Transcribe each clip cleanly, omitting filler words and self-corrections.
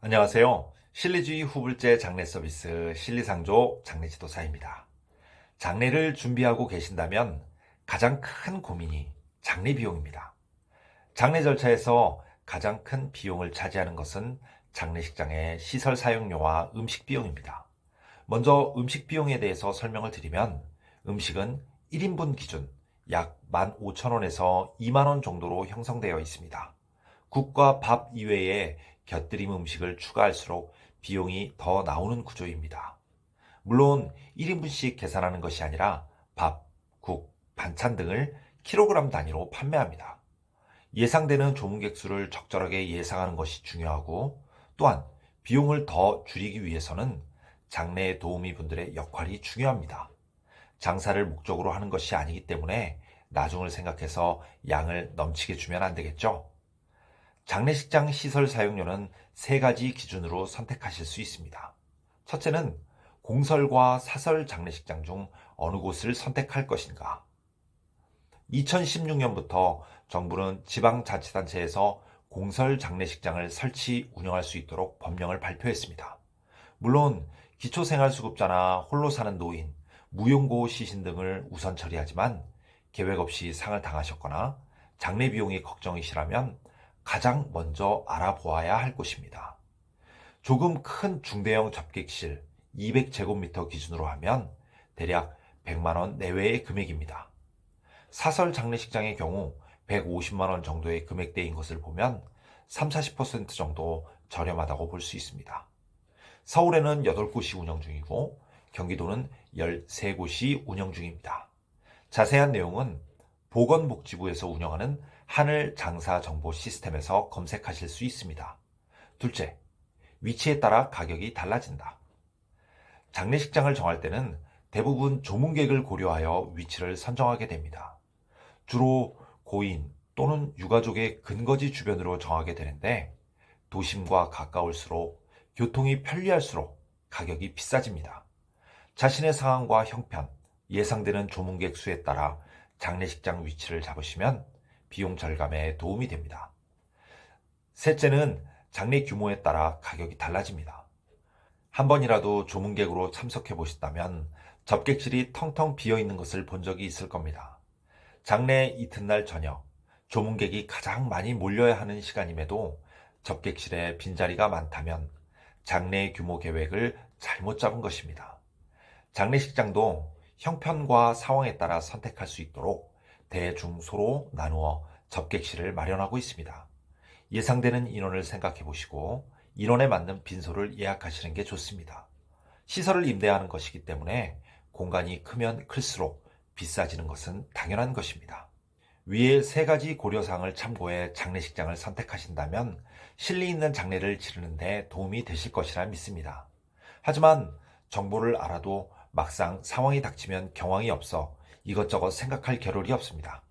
안녕하세요. 실리주의 후불제 장례 서비스 실리상조 장례지도사입니다. 장례를 준비하고 계신다면 가장 큰 고민이 장례 비용입니다. 장례 절차에서 가장 큰 비용을 차지하는 것은 장례식장의 시설 사용료와 음식 비용입니다. 먼저 음식 비용에 대해서 설명을 드리면 음식은 1인분 기준 약 15,000원에서 2만 원 정도로 형성되어 있습니다. 국과 밥 이외에 곁들임 음식을 추가할수록 비용이 더 나오는 구조입니다. 물론 1인분씩 계산하는 것이 아니라 밥, 국, 반찬 등을 킬로그램 단위로 판매합니다. 예상되는 조문객 수를 적절하게 예상하는 것이 중요하고 또한 비용을 더 줄이기 위해서는 장례 도우미 분들의 역할이 중요합니다. 장사를 목적으로 하는 것이 아니기 때문에 나중을 생각해서 양을 넘치게 주면 안 되겠죠? 장례식장 시설 사용료는 세 가지 기준으로 선택하실 수 있습니다. 첫째는 공설과 사설 장례식장 중 어느 곳을 선택할 것인가. 2016년부터 정부는 지방자치단체에서 공설 장례식장을 설치, 운영할 수 있도록 법령을 발표했습니다. 물론 기초생활수급자나 홀로 사는 노인, 무용고 시신 등을 우선 처리하지만 계획 없이 상을 당하셨거나 장례 비용이 걱정이시라면 가장 먼저 알아보아야 할 곳입니다. 조금 큰 중대형 접객실 200제곱미터 기준으로 하면 대략 100만 원 내외의 금액입니다. 사설 장례식장의 경우 150만 원 정도의 금액대인 것을 보면 30-40% 정도 저렴하다고 볼 수 있습니다. 서울에는 8곳이 운영 중이고 경기도는 13곳이 운영 중입니다. 자세한 내용은 보건복지부에서 운영하는 하늘 장사 정보 시스템에서 검색하실 수 있습니다. 둘째, 위치에 따라 가격이 달라진다. 장례식장을 정할 때는 대부분 조문객을 고려하여 위치를 선정하게 됩니다. 주로 고인 또는 유가족의 근거지 주변으로 정하게 되는데 도심과 가까울수록 교통이 편리할수록 가격이 비싸집니다. 자신의 상황과 형편, 예상되는 조문객 수에 따라 장례식장 위치를 잡으시면 비용 절감에 도움이 됩니다. 셋째는 장례 규모에 따라 가격이 달라집니다. 한 번이라도 조문객으로 참석해 보셨다면 접객실이 텅텅 비어 있는 것을 본 적이 있을 겁니다. 장례 이튿날 저녁, 조문객이 가장 많이 몰려야 하는 시간임에도 접객실에 빈자리가 많다면 장례 규모 계획을 잘못 잡은 것입니다. 장례식장도 형편과 상황에 따라 선택할 수 있도록 대중소로 나누어 접객실을 마련하고 있습니다. 예상되는 인원을 생각해 보시고 인원에 맞는 빈소를 예약하시는 게 좋습니다. 시설을 임대하는 것이기 때문에 공간이 크면 클수록 비싸지는 것은 당연한 것입니다. 위의 세 가지 고려사항을 참고해 장례식장을 선택하신다면 실리 있는 장례를 치르는 데 도움이 되실 것이라 믿습니다. 하지만 정보를 알아도 막상 상황이 닥치면 경황이 없어 이것저것 생각할 겨를이 없습니다.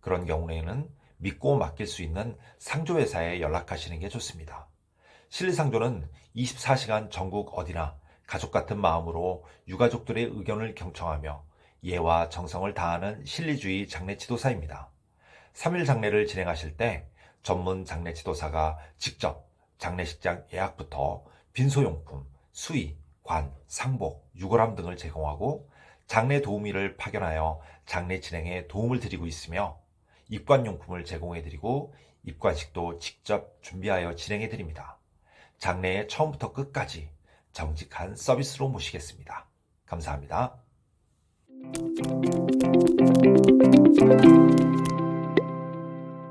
그런 경우에는 믿고 맡길 수 있는 상조회사에 연락하시는 게 좋습니다. 실리상조는 24시간 전국 어디나 가족 같은 마음으로 유가족들의 의견을 경청하며 예와 정성을 다하는 실리주의 장례지도사입니다. 3일 장례를 진행하실 때 전문 장례지도사가 직접 장례식장 예약부터 빈소용품, 수의, 관, 상복, 유골함 등을 제공하고 장례 도우미를 파견하여 장례 진행에 도움을 드리고 있으며 입관용품을 제공해드리고 입관식도 직접 준비하여 진행해드립니다. 장례의 처음부터 끝까지 정직한 서비스로 모시겠습니다. 감사합니다.